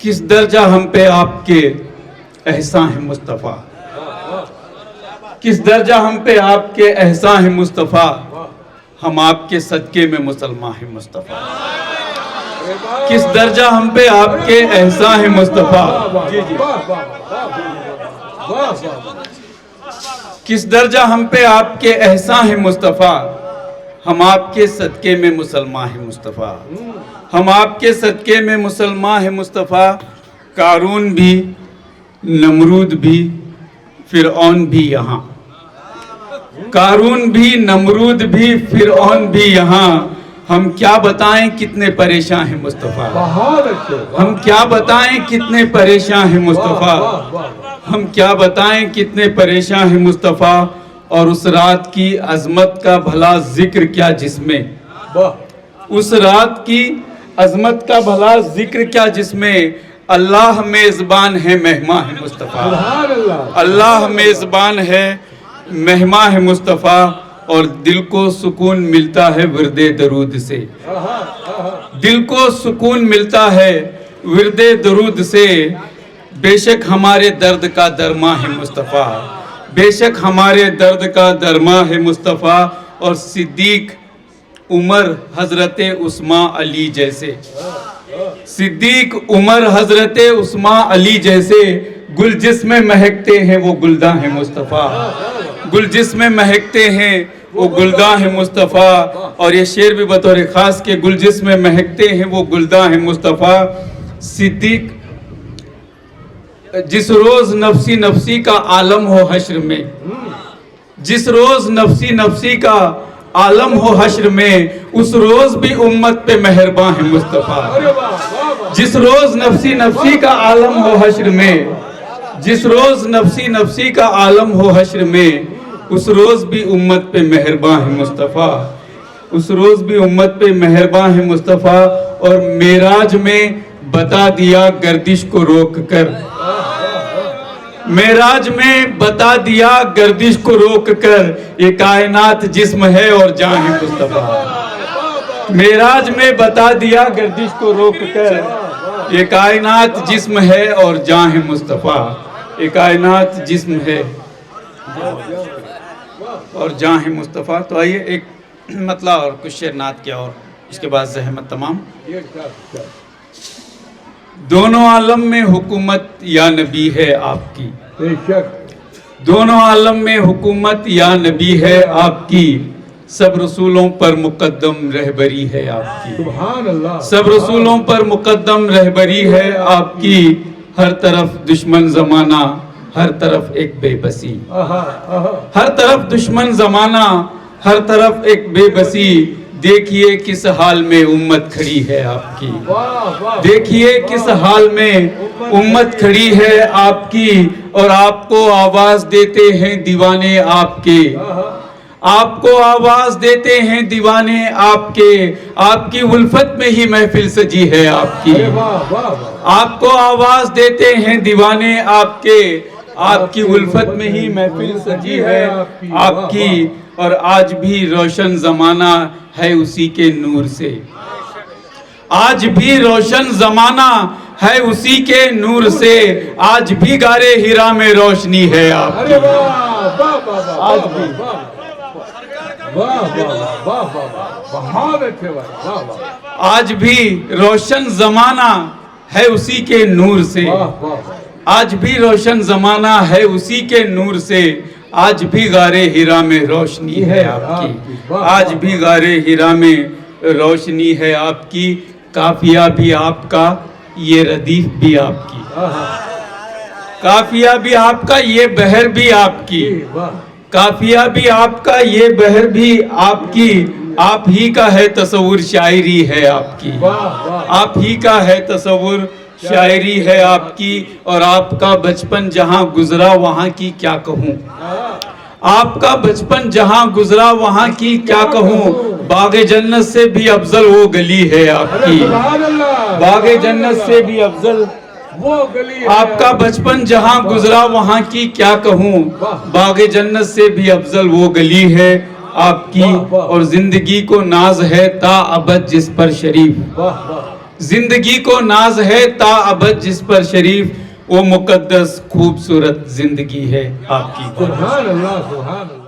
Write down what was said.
کس درجہ ہم پہ آپ کے احسان ہے مصطفیٰ، کس درجہ ہم پہ آپ کے احسان ہے مصطفیٰ، ہم آپ کے صدقے میں مسلمان ہیں مصطفیٰ، کس درجہ ہم پہ آپ کے احسان ہے مصطفیٰ، کس درجہ ہم پہ آپ کے احسان ہے مصطفیٰ، ہم آپ کے صدقے میں مسلمان ہیں مصطفیٰ، ہم آپ کے صدقے میں مسلمان ہیں مصطفیٰ۔ قارون بھی، نمرود بھی، فرعون بھی یہاں، قارون بھی، نمرود بھی، فرعون بھی یہاں، ہم کیا بتائیں کتنے پریشان ہیں مصطفیٰ، ہم کیا بتائیں کتنے پریشان ہیں مصطفیٰ، ہم کیا بتائیں کتنے پریشان ہیں مصطفیٰ۔ اور اس رات کی عظمت کا بھلا ذکر کیا جس میں، اس رات کی عظمت کا بھلا ذکر کیا جس میں، اللہ میزبان ہے مہمان ہے مصطفیٰ، اللہ میزبان ہے مہمان ہے مصطفیٰ۔ اور دل کو سکون ملتا ہے ورد درود سے، دل کو سکون ملتا ہے ورد درود سے، بے شک ہمارے درد کا درما ہے مصطفیٰ، بے شک ہمارے درد کا درما ہے مصطفیٰ۔ اور صدیق، عمر، حضرت عثمان علی جیسے، صدیق، عمر، حضرت عثمان علی جیسے، گل جس میں مہکتے ہیں وہ گلداں ہیں مصطفیٰ، گل جس میں مہکتے ہیں وہ گلداں ہیں مصطفیٰ۔ اور یہ شعر بھی بطور خاص کے گل جس میں مہکتے ہیں وہ گلداں ہیں مصطفیٰ۔ صدیق، جس روز نفسی نفسی کا عالم ہو حشر میں، جس روز نفسی نفسی کا عالم ہو حشر میں، اس روز بھی امت پہ مہربان ہے مصطفیٰ، جس روز نفسی نفسی کا عالم ہو حشر میں، جس روز نفسی نفسی کا عالم ہو حشر میں، اس روز بھی امت پہ مہربان ہے مصطفیٰ، اس روز بھی امت پہ مہربان ہے مصطفیٰ۔ اور معراج میں بتا دیا گردش کو روک کر، معراج میں بتا دیا گردش کو روک کر، یہ کائنات جسم ہے اور جان ہے مصطفیٰ، معراج میں بتا دیا گردش کو روک کر، یہ کائنات جسم ہے اور جان ہے مصطفیٰ، یہ کائنات جسم ہے اور جان ہے مصطفیٰ۔ تو آئیے ایک مطلع اور کچھ شعر نعت کیا، اور اس کے بعد زحمت تمام۔ دونوں عالم میں حکومت یا نبی ہے آپ کی، دونوں عالم میں حکومت یا نبی ہے آپ کی، سب رسولوں پر مقدم رہبری ہے آپ کی، سب رسولوں پر مقدم رہبری ہے آپ کی، ہر طرف دشمن زمانہ، ہر طرف ایک بے بسی، ہر طرف دشمن زمانہ، ہر طرف ایک بے بسی، دیکھیے کس حال میں امت کھڑی ہے آپ کی، دیکھیے کس حال میں امت کھڑی ہے آپ کی، اور آپ کو آواز دیتے ہیں دیوانے آپ کے، آپ کو آواز دیتے ہیں دیوانے آپ کے، آپ کی الفت میں ہی محفل سجی ہے آپ کی، آپ کو آواز دیتے ہیں دیوانے آپ کے، آپ کی الفت میں ہی محفل سجی ہے آپ کی، اور آج بھی روشن زمانہ ہے اسی کے نور سے، آج بھی روشن زمانہ ہے اسی کے نور سے، آج بھی غارِ ہرا میں روشنی ہے آپ کی، آج بھی، آج بھی روشن زمانہ ہے اسی کے نور سے، آج بھی روشن زمانہ ہے اسی کے نور سے، آج بھی غارِ ہرا میں روشنی ہے آپ کی، آج بھی غارِ ہرا میں روشنی ہے آپ کی، قافیہ بھی آپ کا، یہ ردیف بھی آپ کی، قافیہ بھی آپ کا، یہ بحر بھی آپ کی، قافیہ بھی آپ کا، یہ بحر بھی آپ کی، آپ ہی کا ہے تصور شاعری ہے آپ کی، آپ ہی کا ہے تصور شاعری ہے آپ کی، اور آپ کا بچپن جہاں گزرا وہاں کی کیا کہوں، آپ کا بچپن جہاں گزرا وہاں کی کیا کہوں، باغ جنت سے بھی افضل وہ گلی ہے آپ کی، باغ جنت سے بھی افضل آپ کا بچپن جہاں گزرا وہاں کی کیا کہوں، باغ جنت سے بھی افضل وہ گلی ہے آپ کی، اور زندگی کو ناز ہے تا ابد جس پر شریف، زندگی کو ناز ہے تا ابد جس پر شریف، وہ مقدس خوبصورت زندگی ہے آپ کی۔ سبحان اللہ، سبحان اللہ۔